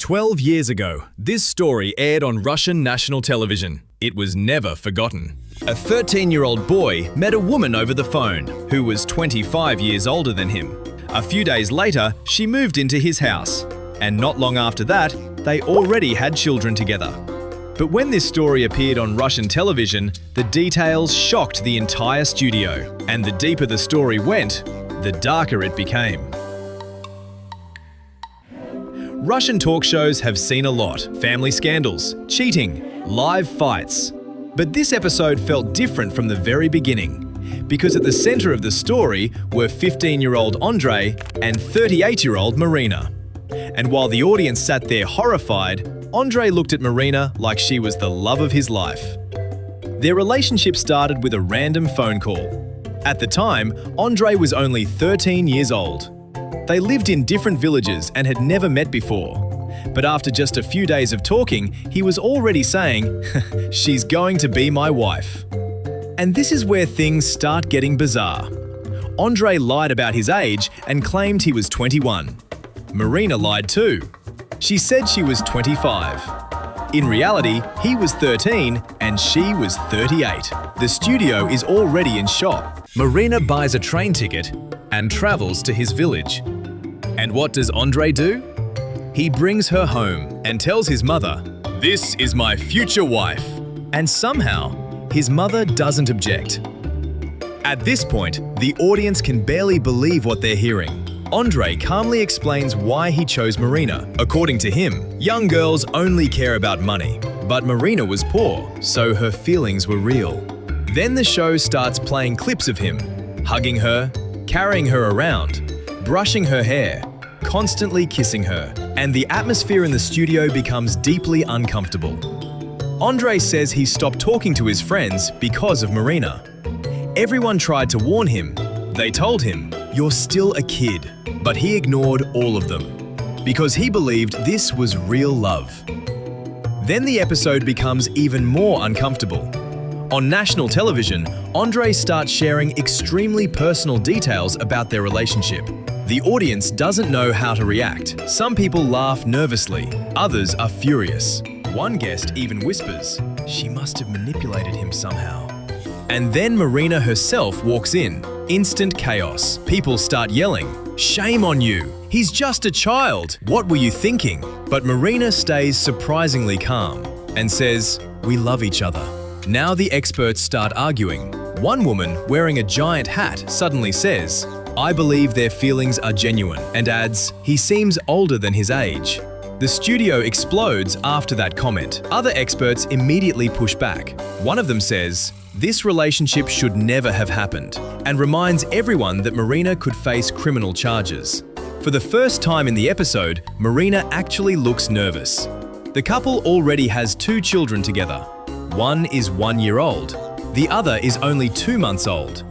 12 years ago, this story aired on Russian national television. It was never forgotten. A 13-year-old boy met a woman over the phone who was 25 years older than him. A few days later, she moved into his house. And not long after that, they already had children together. But when this story appeared on Russian television, the details shocked the entire studio. And the deeper the story went, the darker it became. Russian talk shows have seen a lot: family scandals, cheating, live fights. But this episode felt different from the very beginning, because at the center of the story were 15-year-old Andrei and 38-year-old Marina. And while the audience sat there horrified, Andrei looked at Marina like she was the love of his life. Their relationship started with a random phone call. At the time, Andrei was only 13 years old. They lived in different villages and had never met before. But after just a few days of talking, he was already saying, "She's going to be my wife." And this is where things start getting bizarre. Andrei lied about his age and claimed he was 21. Marina lied too. She said she was 25. In reality, he was 13 and she was 38. The studio is already in shock. Marina buys a train ticket and travels to his village. And what does Andrei do? He brings her home and tells his mother, "This is my future wife." And somehow, his mother doesn't object. At this point, the audience can barely believe what they're hearing. Andrei calmly explains why he chose Marina. According to him, young girls only care about money. But Marina was poor, so her feelings were real. Then the show starts playing clips of him, hugging her, carrying her around, brushing her hair, constantly kissing her, and the atmosphere in the studio becomes deeply uncomfortable. Andrei says he stopped talking to his friends because of Marina. Everyone tried to warn him. They told him, "You're still a kid," but he ignored all of them because he believed this was real love. Then the episode becomes even more uncomfortable. On national television, Andrei starts sharing extremely personal details about their relationship. The audience doesn't know how to react. Some people laugh nervously, others are furious. One guest even whispers, "She must have manipulated him somehow." And then Marina herself walks in. Instant chaos. People start yelling, "Shame on you! He's just a child! What were you thinking?" But Marina stays surprisingly calm and says, "We love each other." Now the experts start arguing. One woman, wearing a giant hat, suddenly says, "I believe their feelings are genuine," and adds, "He seems older than his age." The studio explodes after that comment. Other experts immediately push back. One of them says, "This relationship should never have happened," and reminds everyone that Marina could face criminal charges. For the first time in the episode, Marina actually looks nervous. The couple already has 2 children together. One is 1 year old. The other is only 2 months old.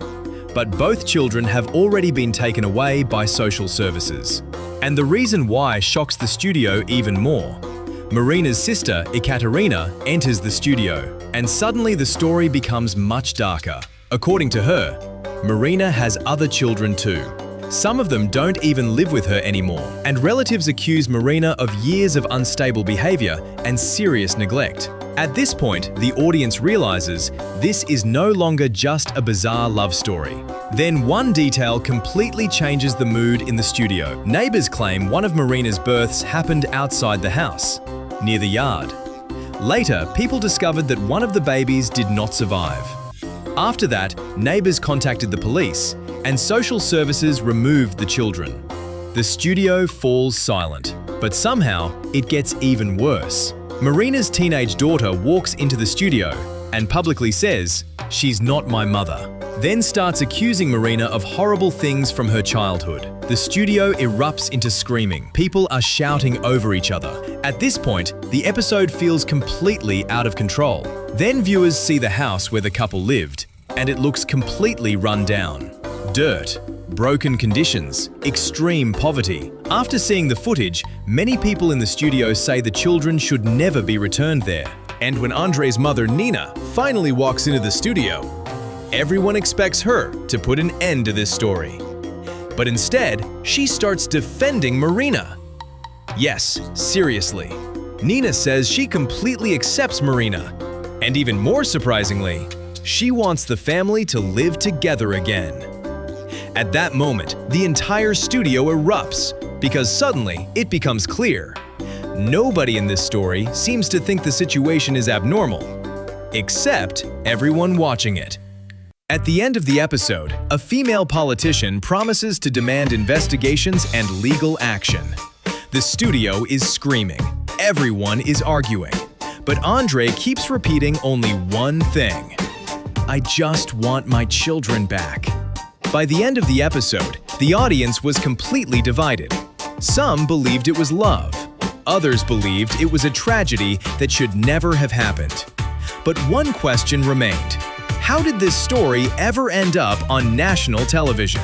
But both children have already been taken away by social services. And the reason why shocks the studio even more. Marina's sister, Ekaterina, enters the studio, and suddenly the story becomes much darker. According to her, Marina has other children too. Some of them don't even live with her anymore, and relatives accuse Marina of years of unstable behavior and serious neglect. At this point, the audience realizes this is no longer just a bizarre love story. Then one detail completely changes the mood in the studio. Neighbors claim one of Marina's births happened outside the house, near the yard. Later, people discovered that one of the babies did not survive. After that, neighbors contacted the police, and social services removed the children. The studio falls silent, but somehow it gets even worse. Marina's teenage daughter walks into the studio and publicly says, "She's not my mother," then starts accusing Marina of horrible things from her childhood. The studio erupts into screaming. People are shouting over each other. At this point, the episode feels completely out of control. Then viewers see the house where the couple lived, and it looks completely run down. Dirt, broken conditions, extreme poverty. After seeing the footage, many people in the studio say the children should never be returned there. And when Andrei's mother, Nina, finally walks into the studio, everyone expects her to put an end to this story. But instead, she starts defending Marina. Yes, seriously. Nina says she completely accepts Marina. And even more surprisingly, she wants the family to live together again. At that moment, the entire studio erupts because suddenly it becomes clear. Nobody in this story seems to think the situation is abnormal, except everyone watching it. At the end of the episode, a female politician promises to demand investigations and legal action. The studio is screaming. Everyone is arguing. But Andre keeps repeating only one thing. I just want my children back. By the end of the episode, the audience was completely divided. Some believed it was love. Others believed it was a tragedy that should never have happened. But one question remained. How did this story ever end up on national television?